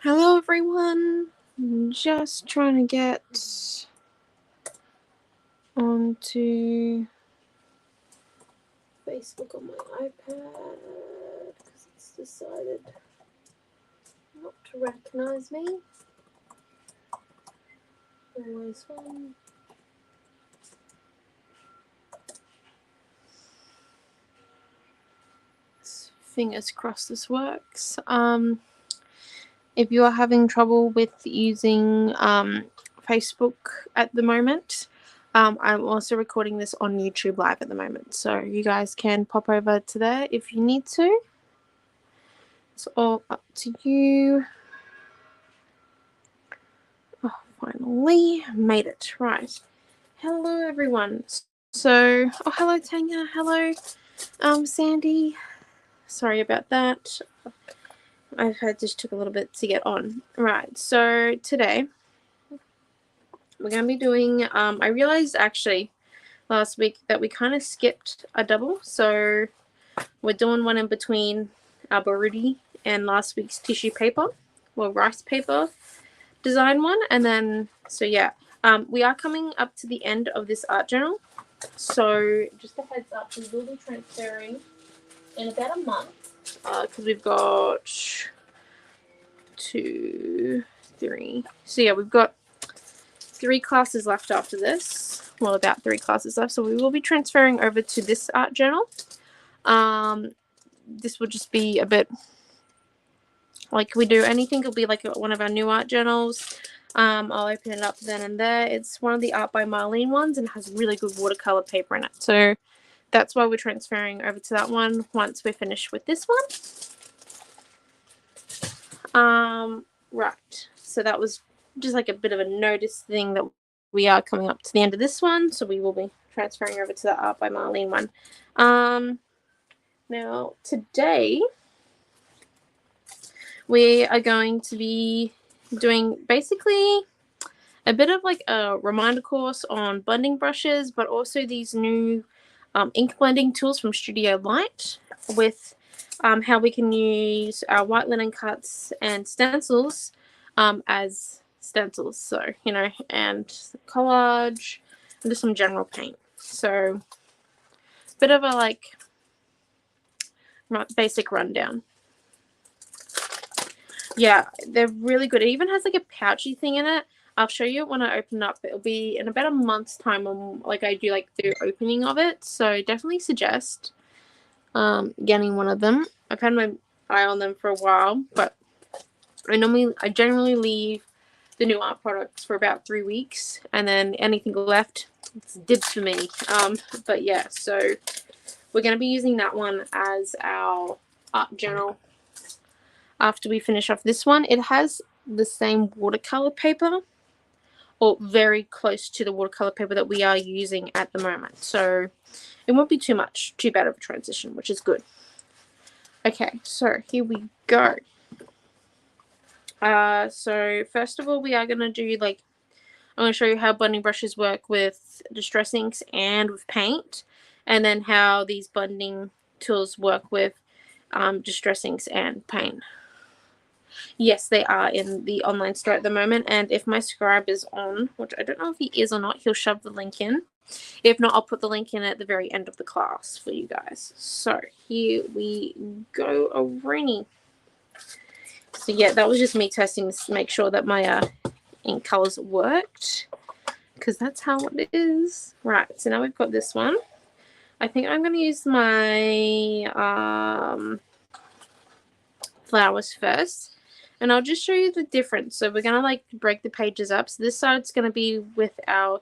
Hello everyone, I'm just trying to get onto Facebook on my iPad because it's decided not to recognize me. Always fun. Fingers crossed this works. If you are having trouble with using Facebook at the moment, I'm also recording this on YouTube Live at the moment, so you guys can pop over to there if you need to. It's all up to you. Oh, finally made it. Right. Hello, everyone. So, hello, Tanya. Hello, Sandy. Sorry about that. I just took a little bit to get on. Right. So today we're going to be doing. I realized actually last week that we kind of skipped a double. So we're doing one in between our burrito and last week's tissue paper, well, rice paper design one. And then, so yeah, we are coming up to the end of this art journal. So just a heads up, we will be transferring in about a month because we've got 2, 3. So yeah, we've got 3 classes left after this. Well, about 3 classes left. So we will be transferring over to this art journal. This will just be a bit like we do anything. It'll be like one of our new art journals. I'll open it up then and there. It's one of the Art by Marlene ones and has really good watercolor paper in it. So that's why we're transferring over to that one once we're finished with this one. Right. So that was just like a bit of a notice thing that we are coming up to the end of this one. So we will be transferring over to the Art by Marlene one. Now today we are going to be doing basically a bit of like a reminder course on blending brushes, but also these new ink blending tools from Studio Light with how we can use our white linen cuts and stencils as stencils. So, you know, and collage and just some general paint. So, bit of a like basic rundown. Yeah, they're really good. It even has like a pouchy thing in it. I'll show you it when I open it up. It'll be in about a month's time when like I do like the opening of it. So definitely suggest getting one of them. I've had my eye on them for a while, but I generally leave the new art products for about 3 weeks, and then anything left, it's dibs for me. But yeah, so we're going to be using that one as our art journal after we finish off this one. It has the same watercolor paper, or very close to the watercolor paper that we are using at the moment. So it won't be too bad of a transition, which is good. Okay, so here we go. So first of all, we are going to do I'm going to show you how blending brushes work with distress inks and with paint, and then how these blending tools work with distress inks and paint. Yes, they are in the online store at the moment, and if my scribe is on, which I don't know if he is or not, he'll shove the link in. If not, I'll put the link in at the very end of the class for you guys. So here we go, already. So yeah, that was just me testing to make sure that my ink colors worked, because that's how it is. Right, so now we've got this one. I think I'm going to use my flowers first. And I'll just show you the difference. So we're going to like break the pages up. So this side's going to be with our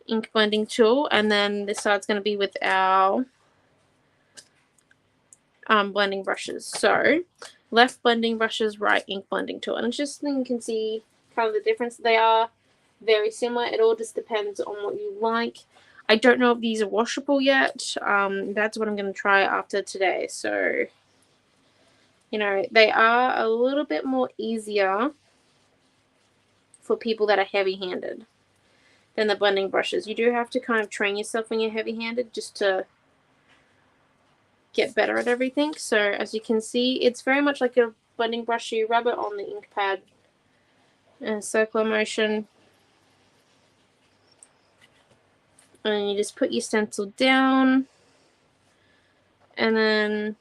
ink blending tool, and then this side's going to be with our blending brushes. So left blending brushes, right ink blending tool. And it's just so you can see kind of the difference. They are very similar. It all just depends on what you like. I don't know if these are washable yet. That's what I'm going to try after today. So, you know, they are a little bit more easier for people that are heavy-handed than the blending brushes. You do have to kind of train yourself when you're heavy-handed just to get better at everything. So as you can see, it's very much like a blending brush. You rub it on the ink pad in circular motion, and you just put your stencil down, and then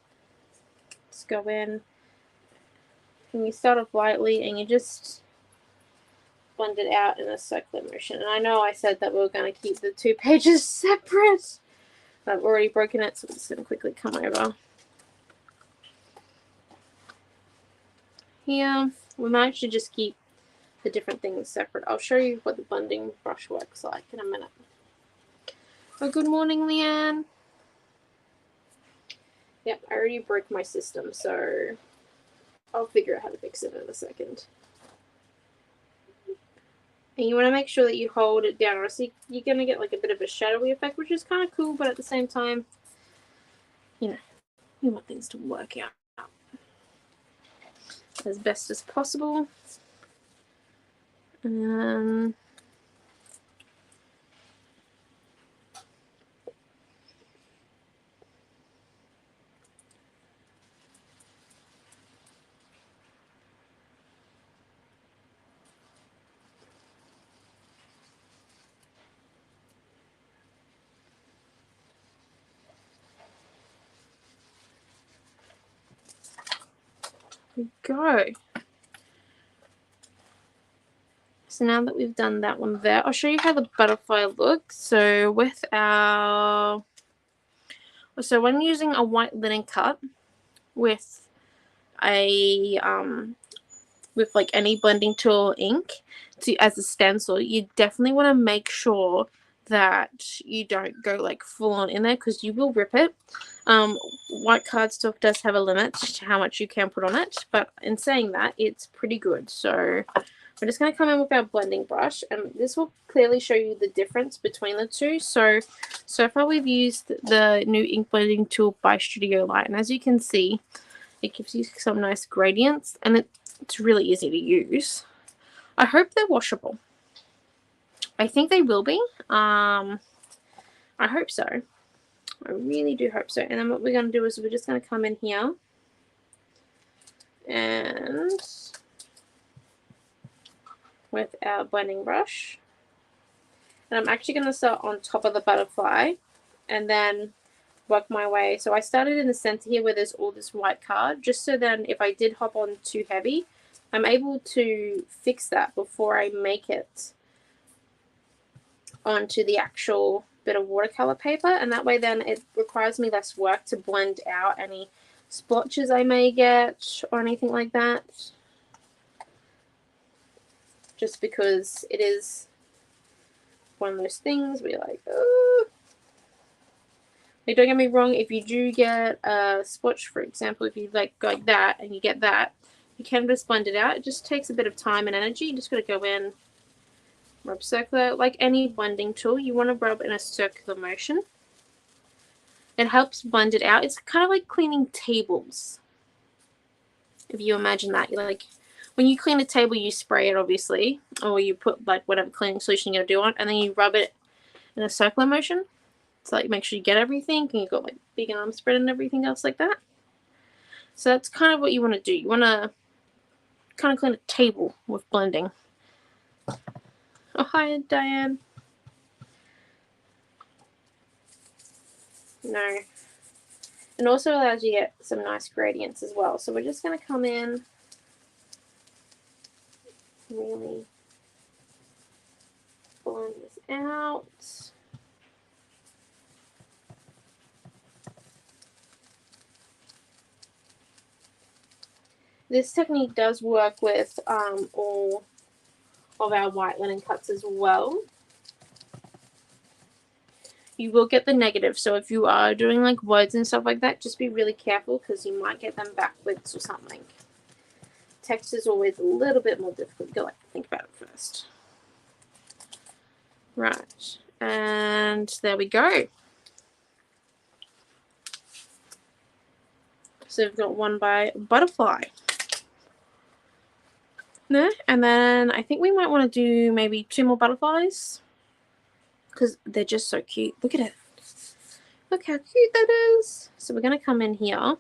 just go in, and you start off lightly, and you just blend it out in a circular motion. And I know I said that we were going to keep the 2 pages separate. I've already broken it, so I'm just going to quickly come over here. We might actually just keep the different things separate. I'll show you what the blending brush works like in a minute. Oh, good morning, Leanne. Yep, I already broke my system, so I'll figure out how to fix it in a second. And you want to make sure that you hold it down, or else you're going to get like a bit of a shadowy effect, which is kind of cool, but at the same time, you know, you want things to work out as best as possible. There we go. So now that we've done that one there, I'll show you how the butterfly looks. So with our, so I'm using a white linen cut with a with like any blending tool ink as a stencil. You definitely want to make sure that you don't go like full on in there, because you will rip it. White cardstock does have a limit to how much you can put on it, but in saying that, it's pretty good. So we're just going to come in with our blending brush, and this will clearly show you the difference between the two. So far we've used the new ink blending tool by Studio Light, and as you can see, it gives you some nice gradients, and it's really easy to use. I hope they're washable. I think they will be. I hope so. I really do hope so. And then what we're going to do is we're just going to come in here and with our blending brush, and I'm actually going to start on top of the butterfly and then work my way. So I started in the center here where there's all this white card, just so then if I did hop on too heavy, I'm able to fix that before I make it onto the actual bit of watercolor paper, and that way then it requires me less work to blend out any splotches I may get or anything like that, just because it is one of those things where you're like, oh. Like, don't get me wrong, if you do get a splotch, for example, if you like go like that and you get that, you can just blend it out. It just takes a bit of time and energy. You just got to go in, rub circular. Like any blending tool, you want to rub in a circular motion. It helps blend it out. It's kind of like cleaning tables. If you imagine that, you're like, when you clean a table, you spray it, obviously, or you put like whatever cleaning solution you're going to do on, and then you rub it in a circular motion. So like make sure you get everything, and you've got like big arm spread and everything else like that. So that's kind of what you want to do. You want to kind of clean a table with blending. Oh, hi, Diane. No. And also allows you to get some nice gradients as well. So we're just going to come in, really blend this out. This technique does work with all of our white linen cuts as well. You will get the negative, so if you are doing like words and stuff like that, just be really careful, because you might get them backwards or something. Text is always a little bit more difficult. You gotta like think about it first. Right, and there we go. So we've got one by butterfly. No, and then I think we might want to do maybe 2 more butterflies, because they're just so cute. Look at it. Look how cute that is. So we're going to come in here.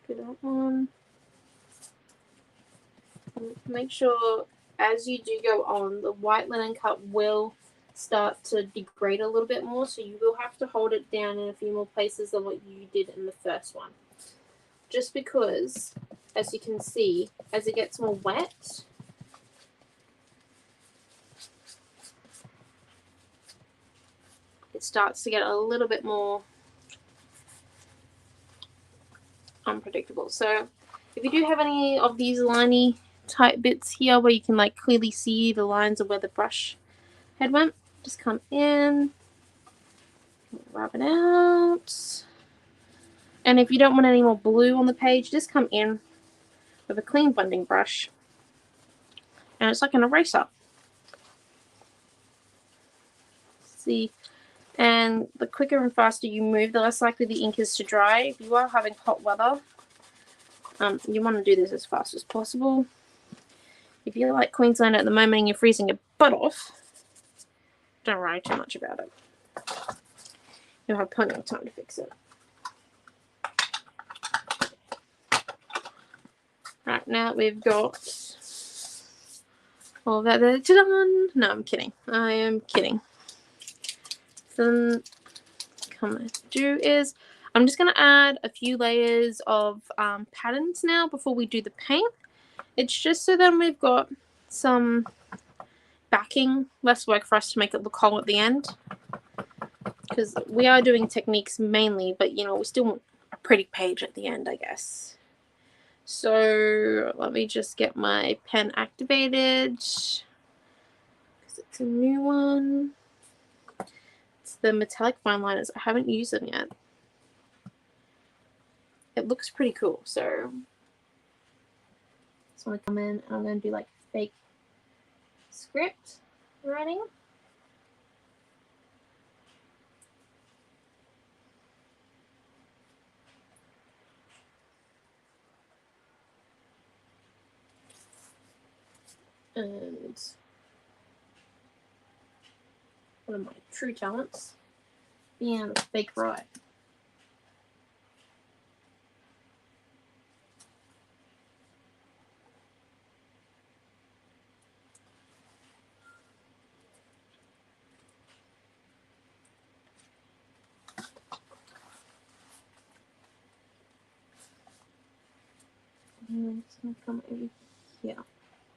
Do that one. Make sure as you do go on, the white linen cup will start to degrade a little bit more, so you will have to hold it down in a few more places than what you did in the first one. Just because, as you can see, as it gets more wet, it starts to get a little bit more unpredictable. So if you do have any of these liney type bits here where you can like clearly see the lines of where the brush head went, just come in, rub it out. And if you don't want any more blue on the page, just come in with a clean blending brush, and it's like an eraser. See, and the quicker and faster you move, the less likely the ink is to dry. If you are having hot weather, you want to do this as fast as possible. If you're like Queensland at the moment and you're freezing your butt off, don't worry too much about it. You'll have plenty of time to fix it. Right, now we've got all that done. No, I'm kidding. I am kidding. So I'm just going to add a few layers of patterns now before we do the paint. It's just so then we've got some backing, less work for us to make it look whole at the end. Because we are doing techniques mainly, but you know, we still want a pretty page at the end, I guess. So let me just get my pen activated, because it's a new one. It's the metallic fine liners. I haven't used them yet. It looks pretty cool. So just want to come in and I'm going to do like fake script writing. And one of my true talents being a fake write. And I'm just going to come over here.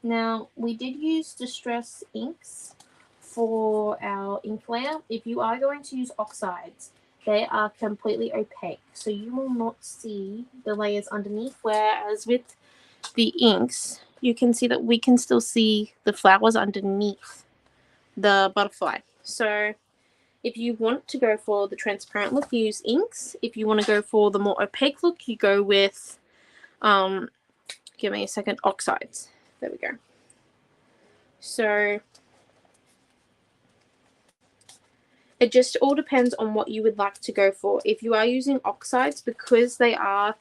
Now, we did use Distress inks for our ink layer. If you are going to use oxides, they are completely opaque, so you will not see the layers underneath, whereas with the inks, you can see that we can still see the flowers underneath the butterfly. So if you want to go for the transparent look, you use inks. If you want to go for the more opaque look, you go with, give me a second, oxides. There we go. So it just all depends on what you would like to go for. If you are using oxides, because they are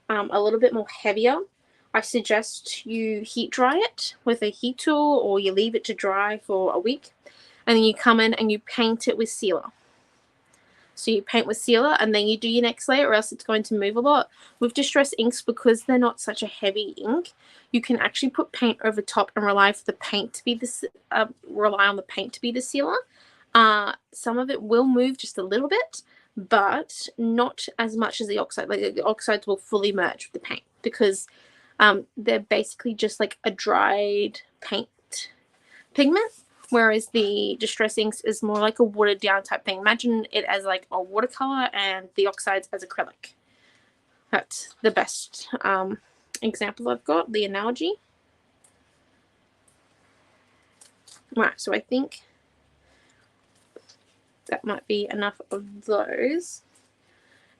a little bit more heavier, I suggest you heat dry it with a heat tool, or you leave it to dry for a week, and then you come in and you paint it with sealer. So you paint with sealer and then you do your next layer, or else it's going to move a lot. With Distress inks, because they're not such a heavy ink, you can actually put paint over top and rely on the paint to be the sealer. Some of it will move just a little bit, but not as much as the oxide. Like the oxides will fully merge with the paint, because they're basically just like a dried paint pigment. Whereas the Distress inks is more like a watered down type thing. Imagine it as like a watercolor and the oxides as acrylic. That's the best example I've got, the analogy. Right, so I think that might be enough of those.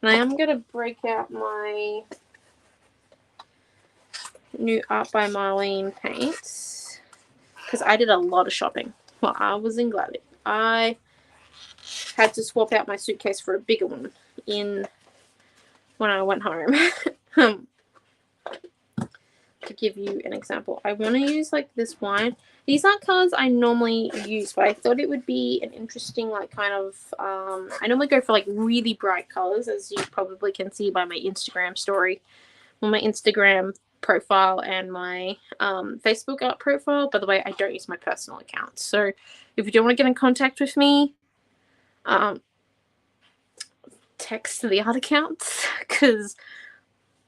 And I am going to break out my new Art by Marlene paints because I did a lot of shopping while I was in Gladys. I had to swap out my suitcase for a bigger one when I went home. To give you an example, I want to use like this wine. These aren't colors I normally use, but I thought it would be an interesting like kind of I normally go for like really bright colors, as you probably can see by my Instagram story, on my Instagram profile and my Facebook art profile. By the way, I don't use my personal account, so if you don't want to get in contact with me, text the art accounts because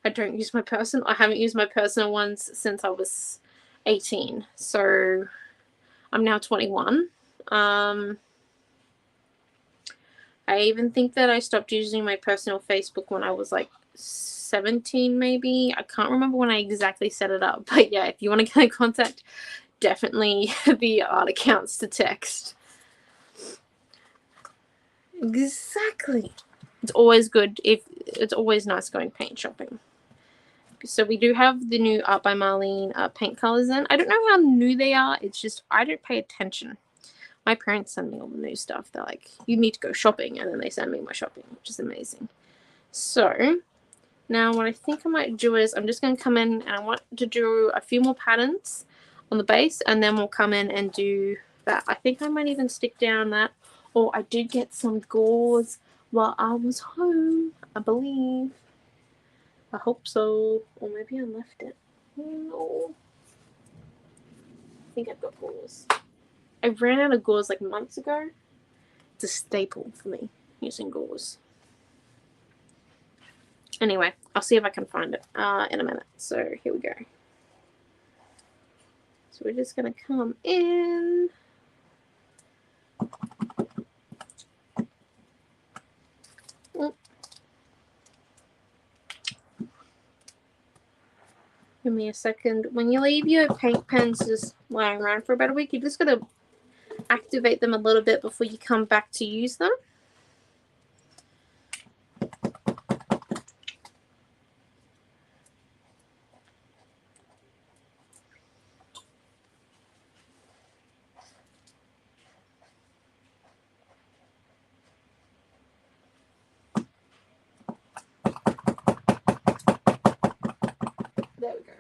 I don't use my personal. I haven't used my personal ones since I was 18. So I'm now 21. I even think that I stopped using my personal Facebook when I was like 17, maybe. I can't remember when I exactly set it up. But yeah, if you want to get in contact, definitely the art accounts to text. Exactly. It's always good it's always nice going paint shopping. So we do have the new Art by Marlene paint colors in. I don't know how new they are. It's just I don't pay attention. My parents send me all the new stuff. They're like, you need to go shopping. And then they send me my shopping, which is amazing. So now what I think I might do is I'm just going to come in and I want to do a few more patterns on the base. And then we'll come in and do that. I think I might even stick down that. Or I did get some gauze while I was home, I believe. I hope so. Or maybe I left it. No. I think I've got gauze. I ran out of gauze like months ago. It's a staple for me, using gauze. Anyway, I'll see if I can find it in a minute. So here we go. So we're just going to come in. Give me a second. When you leave your paint pens just lying around for about a week, you just got to activate them a little bit before you come back to use them. There we go.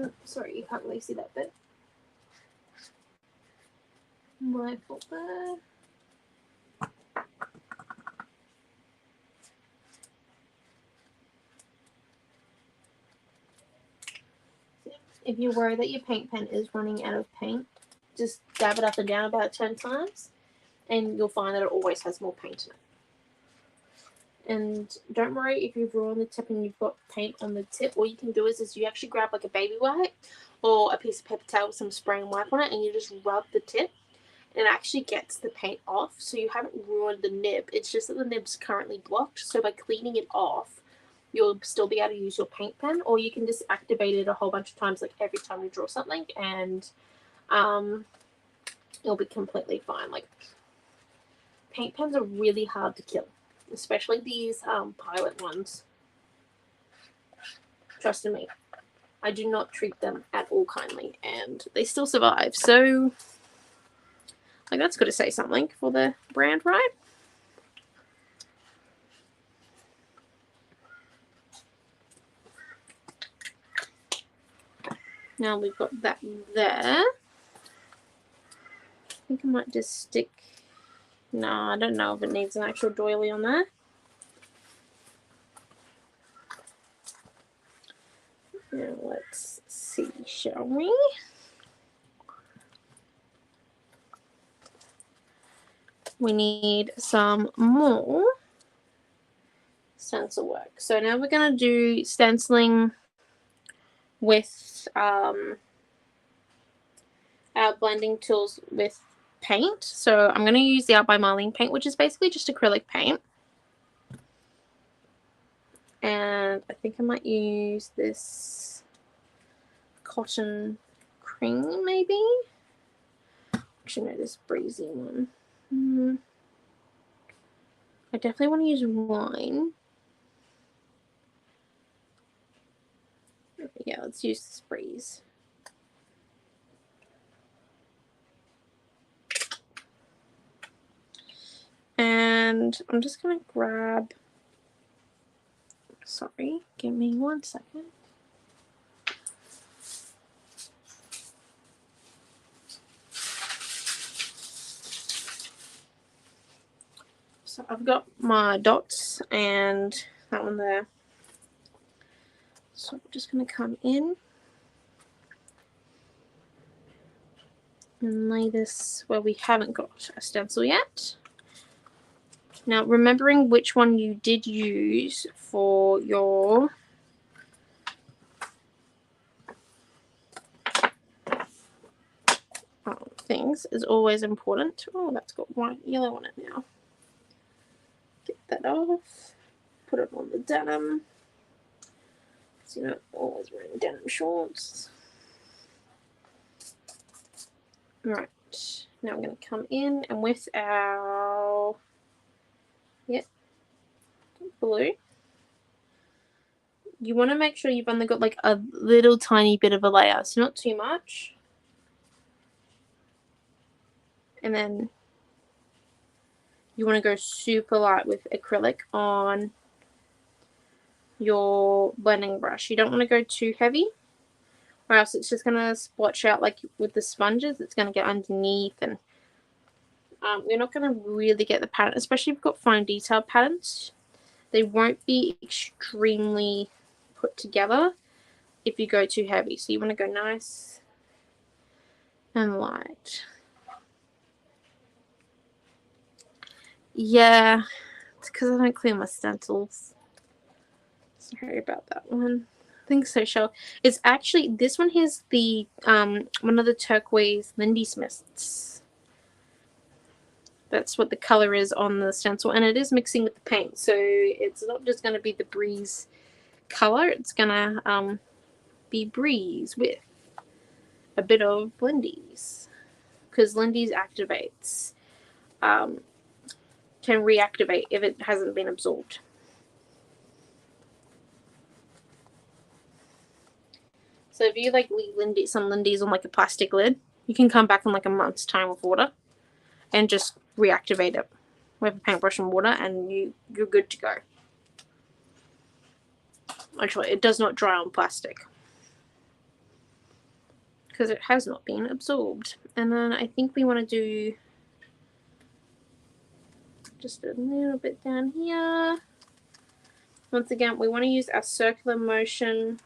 Oh, sorry, you can't really see that bit. My fault there. If you're worried that your paint pen is running out of paint, just dab it up and down about 10 times and you'll find that it always has more paint in it. And don't worry if you've ruined the tip and you've got paint on the tip. All you can do is you actually grab like a baby wipe or a piece of paper towel with some spray and wipe on it, and you just rub the tip, and it actually gets the paint off. So you haven't ruined the nib. It's just that the nib's currently blocked. So by cleaning it off, you'll still be able to use your paint pen, or you can just activate it a whole bunch of times, like every time you draw something, and it'll be completely fine. Like, paint pens are really hard to kill, especially these pilot ones. Trust in me, I do not treat them at all kindly, and they still survive. So, like, that's got to say something for the brand, right? Now we've got that there. I think I might just stick... No, I don't know if it needs an actual doily on there. Now let's see, shall we? We need some more stencil work. So now we're going to do stenciling with our blending tools with paint. So I'm going to use the Art by Marlene paint, which is basically just acrylic paint. And I think I might use this cotton cream, maybe. Actually, no, this breezy one. I definitely want to use wine. Yeah, let's use this breeze. And I'm just going to grab, sorry, give me 1 second. So I've got my dots and that one there. So I'm just going to come in and lay this where we haven't got a stencil yet. Now, remembering which one you did use for your things is always important. Oh, that's got white, yellow on it now. Get that off. Put it on the denim. So you're not always wearing denim shorts. Right. Now I'm going to come in and with our blue, you want to make sure you've only got like a little tiny bit of a layer, so not too much. And then you want to go super light with acrylic on your blending brush. You don't want to go too heavy, or else it's just going to splotch out like with the sponges. It's going to get underneath, and you're not going to really get the pattern, especially if you've got fine detail patterns. They won't be extremely put together if you go too heavy. So you want to go nice and light. Yeah, it's because I don't clear my stencils. Sorry about that one. I think so, Shell. It's actually, this one here's the one of the turquoise Lindy Smiths. That's what the color is on the stencil, and it is mixing with the paint, so it's not just going to be the breeze color. It's going to be breeze with a bit of Lindy's, because Lindy's activates, can reactivate if it hasn't been absorbed. So if you like leave some Lindy's on like a plastic lid, you can come back in like a month's time with water and just reactivate it with a paintbrush and water, and you're good to go. Actually, it does not dry on plastic because it has not been absorbed. And then I think we want to do just a little bit down here. Once again, we want to use our circular motion.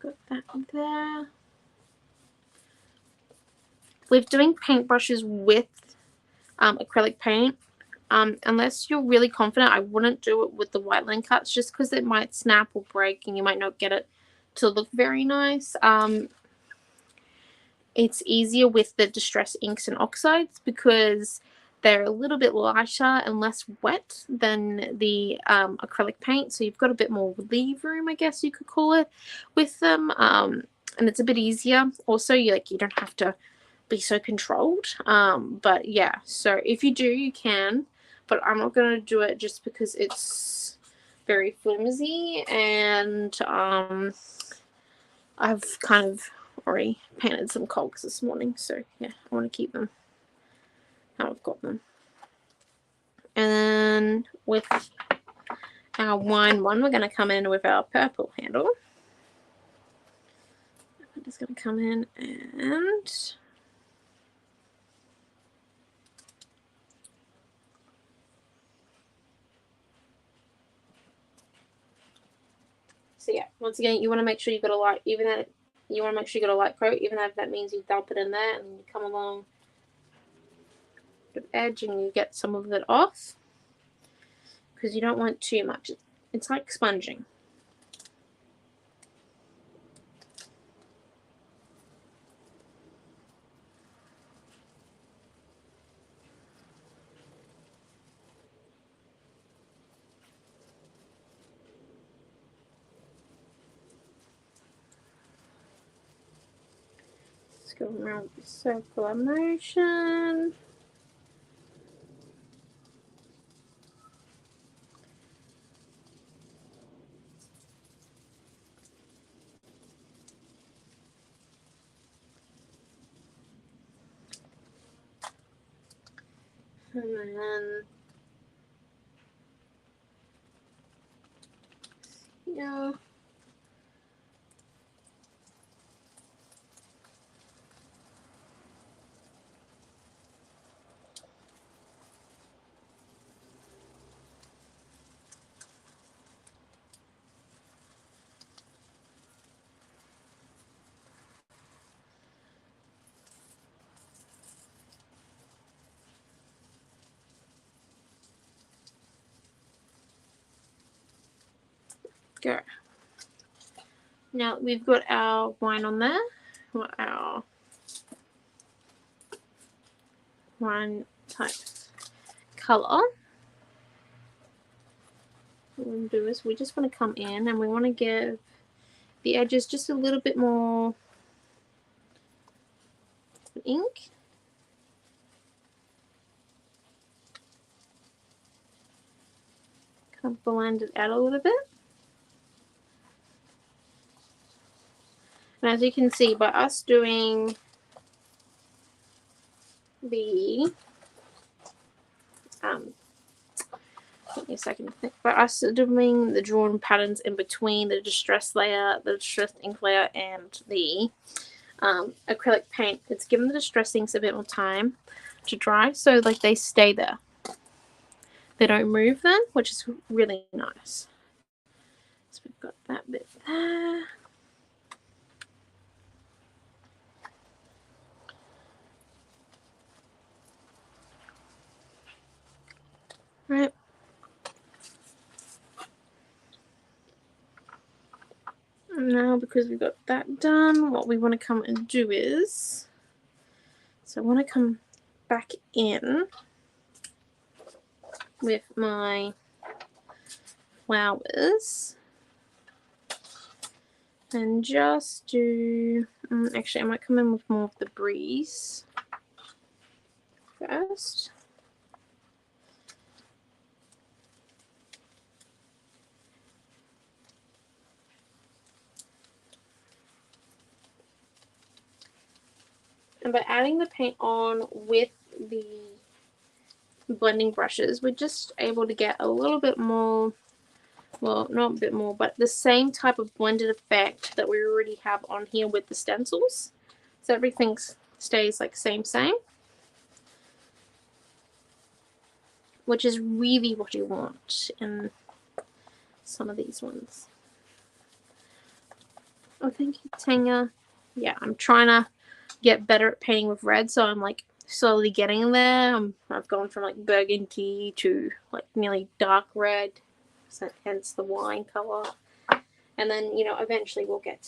Got that there. With doing paintbrushes with acrylic paint, unless you're really confident, I wouldn't do it with the white line cuts, just because it might snap or break and you might not get it to look very nice. It's easier with the distress inks and oxides because they're a little bit lighter and less wet than the acrylic paint, so you've got a bit more leave room, I guess you could call it, with them, and it's a bit easier. Also, you don't have to be so controlled, but yeah, so if you do, you can, but I'm not going to do it just because it's very flimsy, and I've kind of already painted some cogs this morning, so yeah, I want to keep them how I've got them. And then with our wine one, we're going to come in with our purple handle. I'm just going to come in and So yeah, once again, you want to make sure you got a light, even that you want to make sure you got a light coat, even if that means you dump it in there and you come along the edge and you get some of it off, because you don't want too much. It's like sponging. Just go around with circular motion. And then yeah. Go. Now we've got our wine on there, or our wine type color. What we want to do is we just want to come in and we want to give the edges just a little bit more ink. Kind of blend it out a little bit. And as you can see, by us doing the give me a second to think. By us doing the drawn patterns in between the distress layer, the distressed ink layer, and the acrylic paint, it's given the distress inks a bit more time to dry, so like they stay there. They don't move then, which is really nice. So we've got that bit there. Right. Now, because we've got that done, what we want to come and do is, so I want to come back in with my flowers and just do, actually I might come in with more of the breeze first. And by adding the paint on with the blending brushes, we're just able to get a little bit more, well, not a bit more, but the same type of blended effect that we already have on here with the stencils. So everything stays like same, which is really what you want in some of these ones. Oh, thank you, Tanya. Yeah, I'm trying to get better at painting with red, so I'm like slowly getting there. I've gone from like burgundy to like nearly dark red, so hence the wine color. And then, you know, eventually we'll get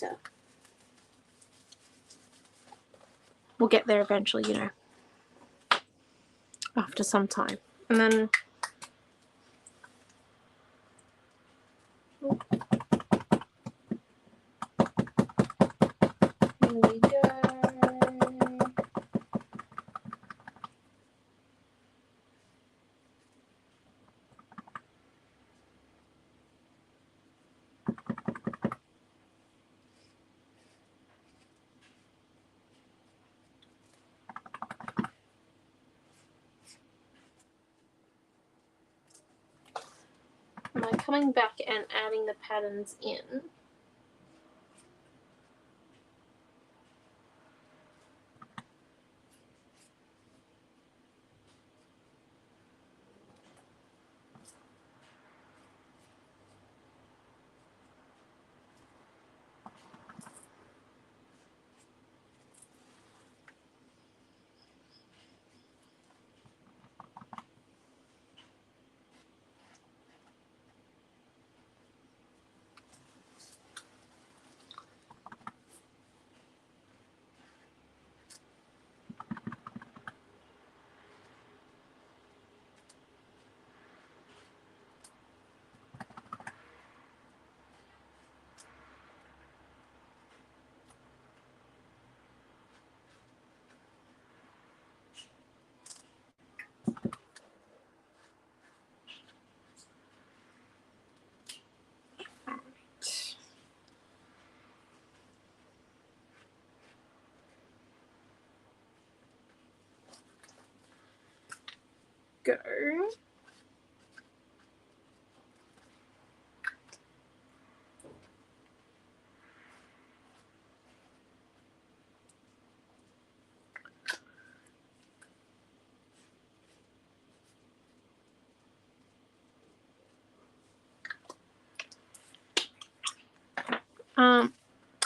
there eventually, you know, after some time. And then there we go. Am I coming back and adding the patterns in?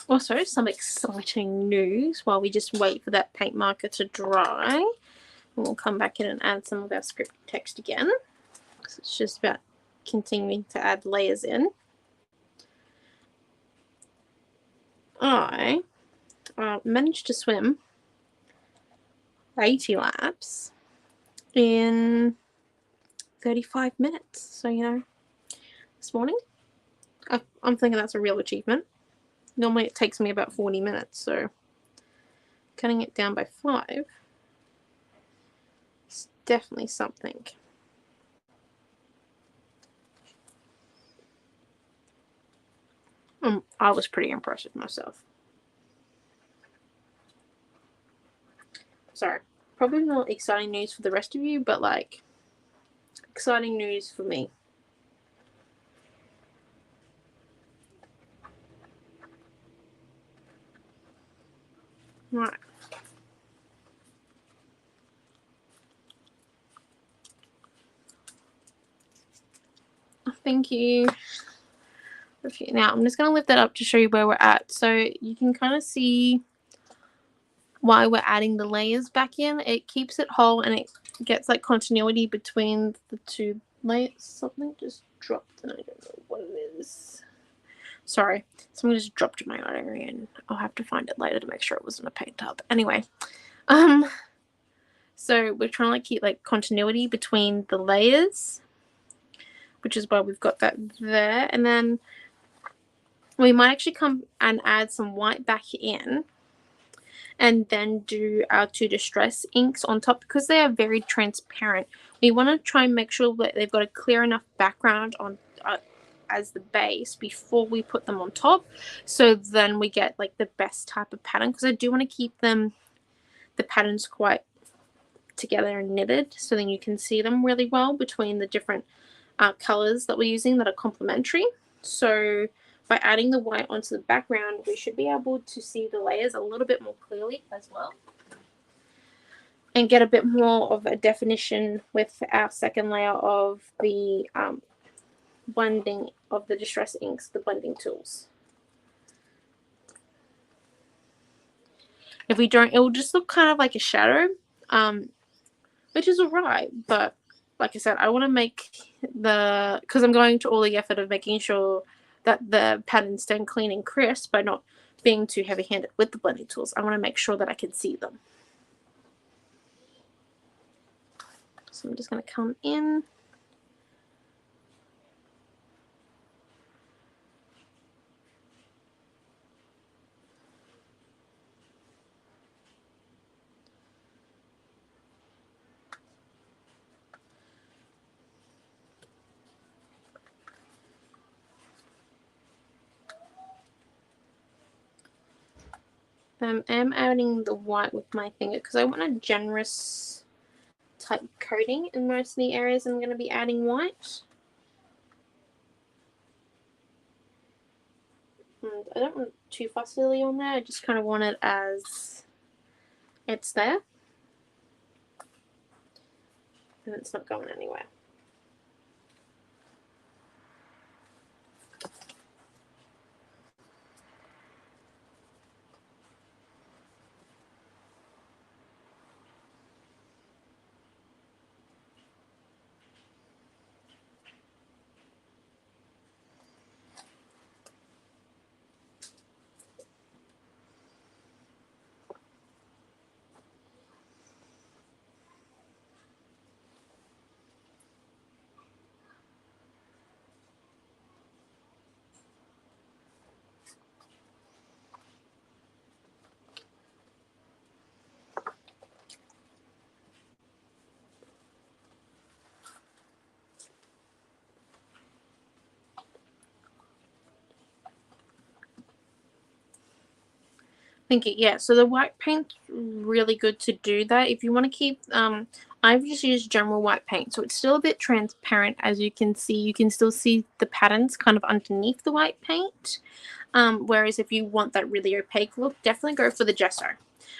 Also, some exciting news while we just wait for that paint marker to dry. And we'll come back in and add some of our script text again. So it's just about continuing to add layers in. I managed to swim 80 laps in 35 minutes. So, you know, this morning, I'm thinking that's a real achievement. Normally it takes me about 40 minutes, so cutting it down by 5 is definitely something. I was pretty impressed with myself. Sorry, probably not exciting news for the rest of you, but like exciting news for me. Right. Thank you. Okay, now I'm just going to lift that up to show you where we're at. So you can kind of see why we're adding the layers back in. It keeps it whole and it gets like continuity between the two layers. Something just dropped and I don't know what it is. Sorry, something just dropped in my area and I'll have to find it later to make sure it wasn't a paint tub. Anyway, so we're trying to like keep like continuity between the layers, which is why we've got that there. And then we might actually come and add some white back in and then do our two distress inks on top because they are very transparent. We want to try and make sure that they've got a clear enough background on as the base before we put them on top, so then we get like the best type of pattern, because I do want to keep them, the patterns, quite together and knitted, so then you can see them really well between the different colors that we're using that are complementary. So by adding the white onto the background, we should be able to see the layers a little bit more clearly as well and get a bit more of a definition with our second layer of the blending of the distress inks, the blending tools. If we don't, it will just look kind of like a shadow, which is alright, but like I said, I want to make the, because I'm going to all the effort of making sure that the patterns stay clean and crisp by not being too heavy-handed with the blending tools. I want to make sure that I can see them. So I'm just going to come in. I am adding the white with my finger because I want a generous type coating in most of the areas I'm going to be adding white. And I don't want too fussily on there, I just kind of want it as it's there. And it's not going anywhere. Thank you. Yeah, so the white paint's really good to do that. If you want to keep, I've just used general white paint, so it's still a bit transparent. As you can see, you can still see the patterns kind of underneath the white paint. Whereas if you want that really opaque look, definitely go for the gesso,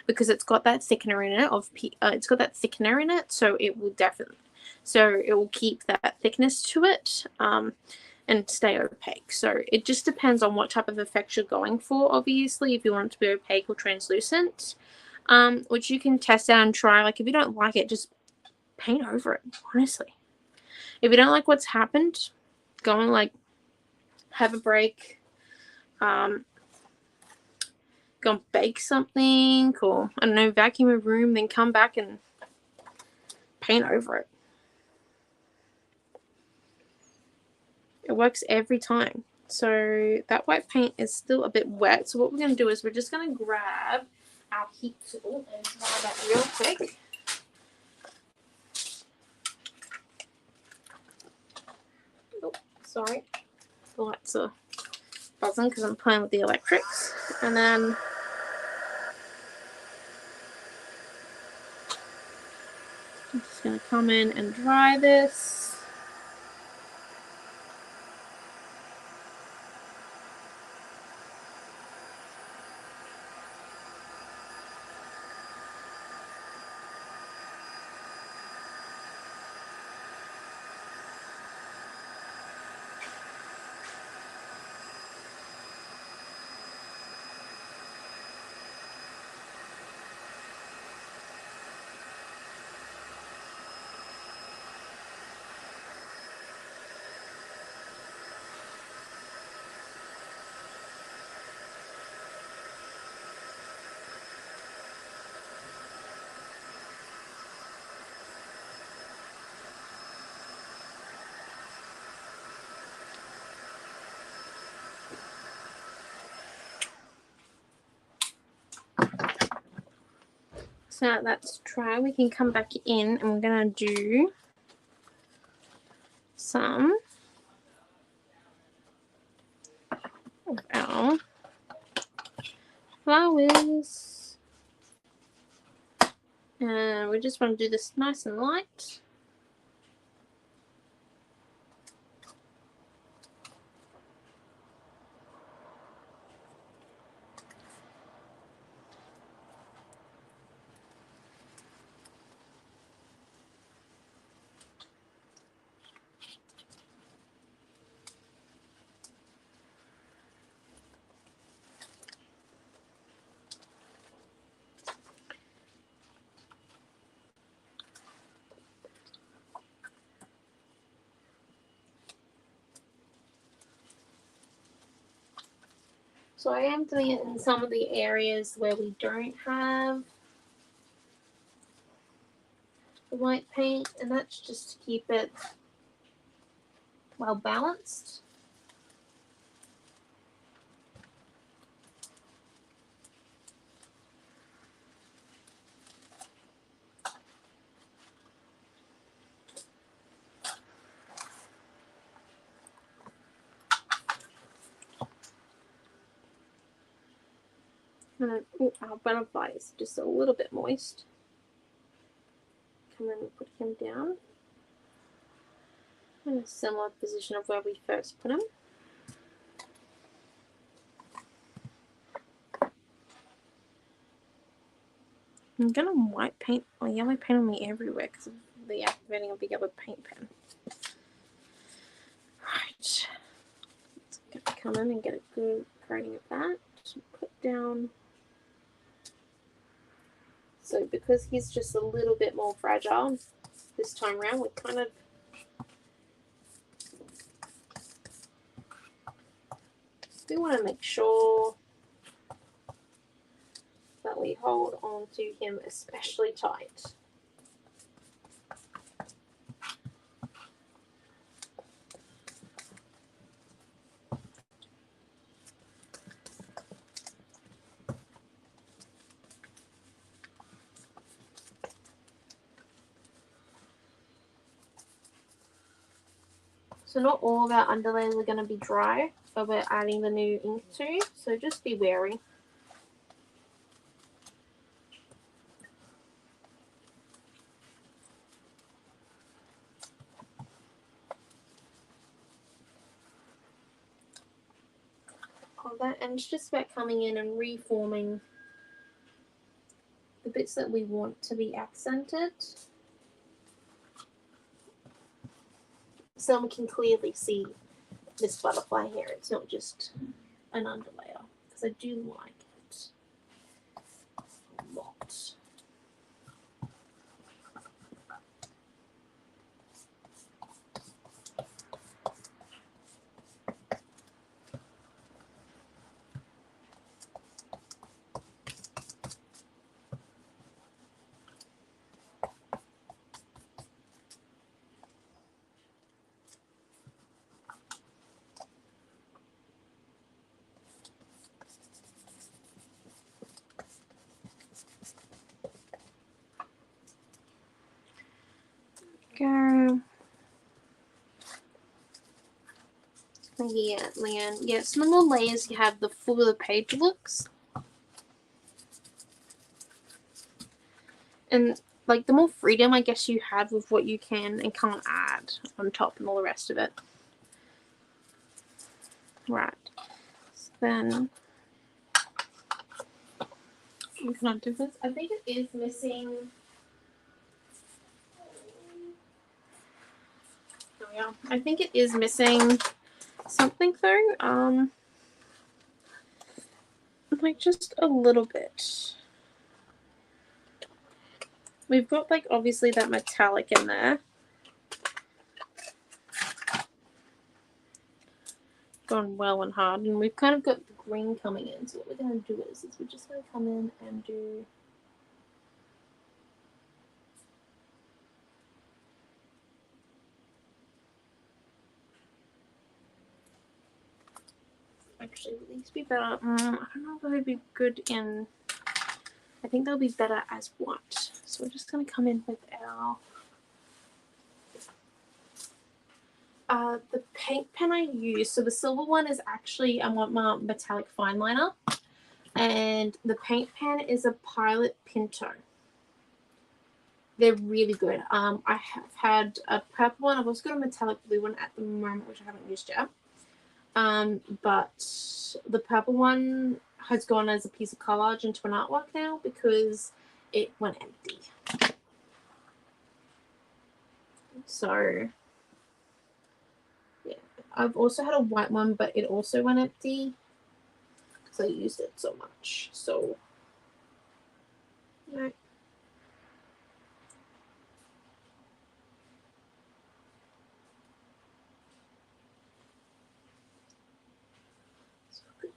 because it's got that thickener in it so it will definitely, so it will keep that thickness to it. and stay opaque. So it just depends on what type of effect you're going for, obviously, if you want it to be opaque or translucent, which you can test out and try. Like, if you don't like it, just paint over it, honestly. If you don't like what's happened, go and, like, have a break, go and bake something, or, I don't know, vacuum a room, then come back and paint over it. It works every time. So that white paint is still a bit wet. So what we're going to do is we're just going to grab our heat tool and dry that real quick. Oh, sorry. The lights are buzzing because I'm playing with the electrics. And then I'm just going to come in and dry this. So now that's dry, we can come back in and we're going to do some of our flowers. And we just want to do this nice and light. So I am doing it in some of the areas where we don't have the white paint, and that's just to keep it well balanced. And then, our butterfly is just a little bit moist. Come in and put him down in a similar position of where we first put him. I'm gonna white paint or yellow paint on me everywhere because of the activating of the yellow paint pen. Right, let's come in and get a good coating of that. Put down. So because he's just a little bit more fragile this time around, we kind of we want to make sure that we hold on to him especially tight. So not all of our underlays are going to be dry, but we're adding the new ink to, so just be wary. Of that, and it's just about coming in and reforming the bits that we want to be accented, so we can clearly see this butterfly here. It's not just an underlayer, because I do like it a lot. Go. Yeah, Leanne. Yeah, some of the layers you have the fuller the page looks. And like the more freedom I guess you have with what you can and can't add on top and all the rest of it. Right. So then we can undo this. I think it is missing. There we are. I think it is missing something though. Like just a little bit. We've got like obviously that metallic in there. Gone well and hard, and we've kind of got the green coming in. So what we're going to do is we're just going to come in and do actually would these be better? I don't know if they would be good in. I think they'll be better as white. So we're just going to come in with our the paint pen I use. So the silver one is actually I want my metallic fine liner, and the paint pen is a Pilot Pinto. They're really good. I have had a purple one. I've also got a metallic blue one at the moment, which I haven't used yet. But the purple one has gone as a piece of collage into an artwork now because it went empty. So, yeah. I've also had a white one, but it also went empty because I used it so much. So, no.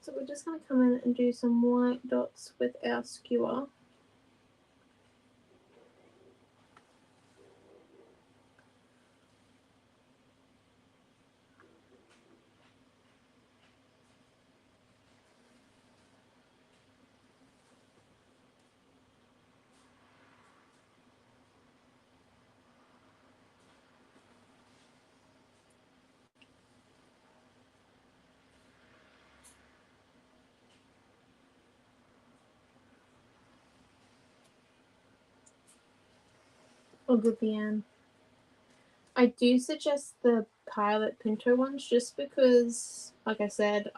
So we're just going to come in and do some white dots with our skewer. Oh, good, Leanne. I do suggest the Pilot Pinto ones just because, like I said,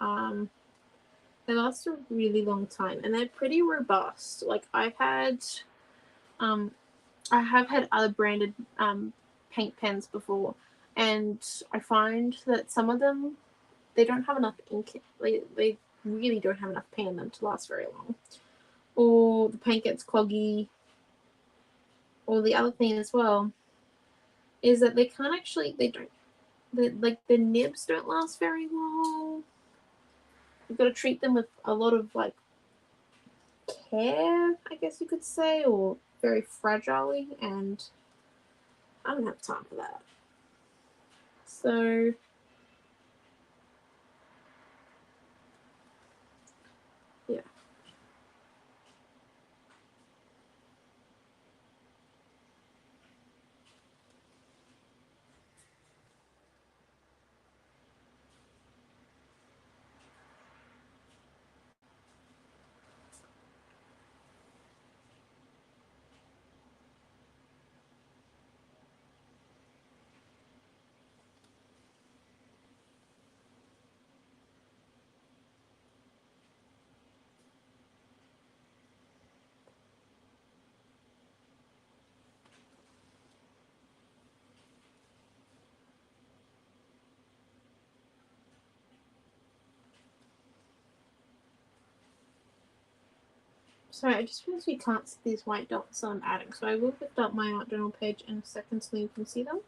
they last a really long time and they're pretty robust. Like I have had other branded paint pens before, and I find that some of them they don't have enough ink. They really don't have enough paint in them to last very long, or the paint gets cloggy. Or the other thing as well is that they can't actually like the nibs don't last very long. You've got to treat them with a lot of like care, I guess you could say, or very fragilely, and I don't have time for that. So yeah. Sorry, I just realized you can't see these white dots I'm adding, so I will put up my art journal page in a second so you can see them.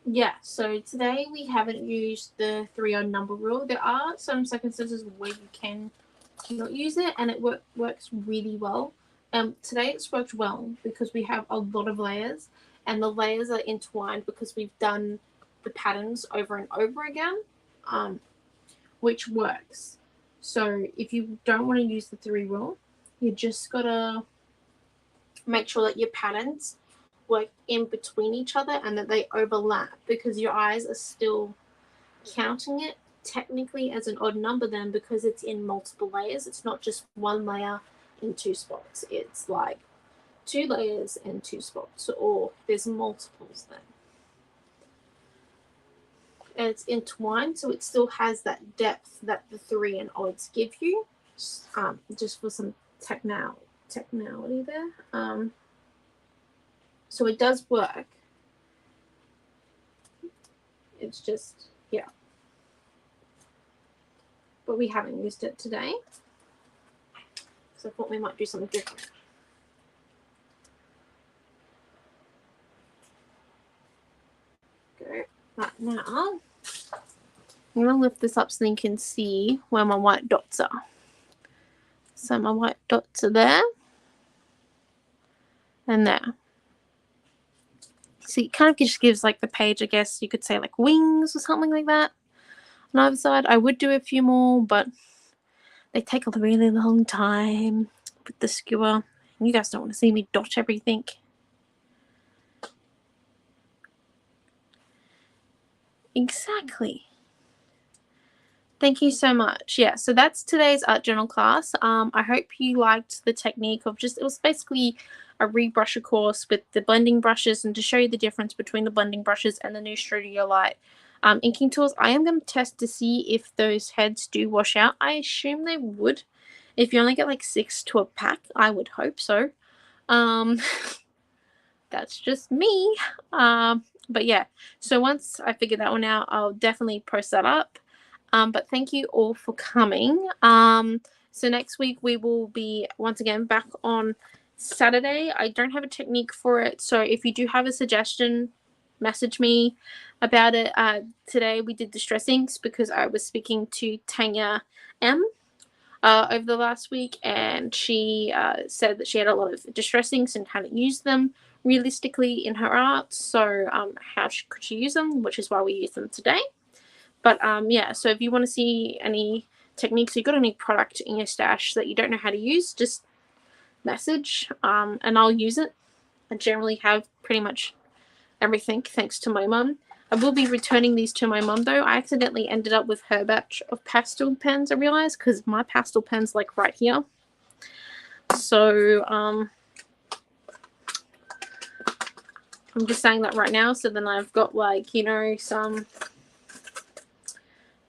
Yeah, so today we haven't used the 3 odd number rule. There are some circumstances where you can not use it, and it works really well. Today it's worked well because we have a lot of layers, and the layers are entwined because we've done the patterns over and over again, which works. So if you don't want to use the 3 rule, you just gotta make sure that your patterns work in between each other and that they overlap, because your eyes are still counting it technically as an odd number then, because it's in multiple layers. It's not just one layer in 2 spots. It's like 2 layers and 2 spots, or there's multiples then. And it's entwined, so it still has that depth that the 3 and odds give you, just for some technicality there. So it does work. It's just, yeah. But we haven't used it today, so I thought we might do something different. Go right now. I'm going to lift this up so you can see where my white dots are. So my white dots are there and there. So it kind of just gives like the page, I guess you could say, like wings or something like that. On either side, I would do a few more, but they take a really long time with the skewer. You guys don't want to see me dot everything. Exactly. Thank you so much. Yeah, so that's today's art journal class. I hope you liked the technique of it was basically a rebrusher course with the blending brushes, and to show you the difference between the blending brushes and the new Studio Light inking tools. I am going to test to see if those heads do wash out. I assume they would. If you only get like 6 to a pack, I would hope so. That's just me. But yeah, so once I figure that one out, I'll definitely post that up. But thank you all for coming. So next week we will be once again back on Saturday. I don't have a technique for it, so if you do have a suggestion, message me about it. Today we did distress inks because I was speaking to Tanya M over the last week, and she said that she had a lot of distress inks and hadn't used them realistically in her art. So how could she use them, which is why we use them today. But yeah, so if you want to see any techniques, you've got any product in your stash that you don't know how to use, just message and I'll use it. I generally have pretty much everything thanks to my mum. I will be returning these to my mum though. I accidentally ended up with her batch of pastel pens, I realized, because my pastel pen's like right here. So I'm just saying that right now, so then I've got like, you know, some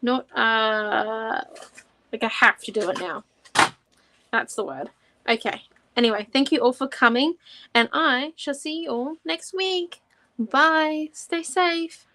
not like I have to do it now. That's the word. Okay. Anyway, thank you all for coming, and I shall see you all next week. Bye. Stay safe.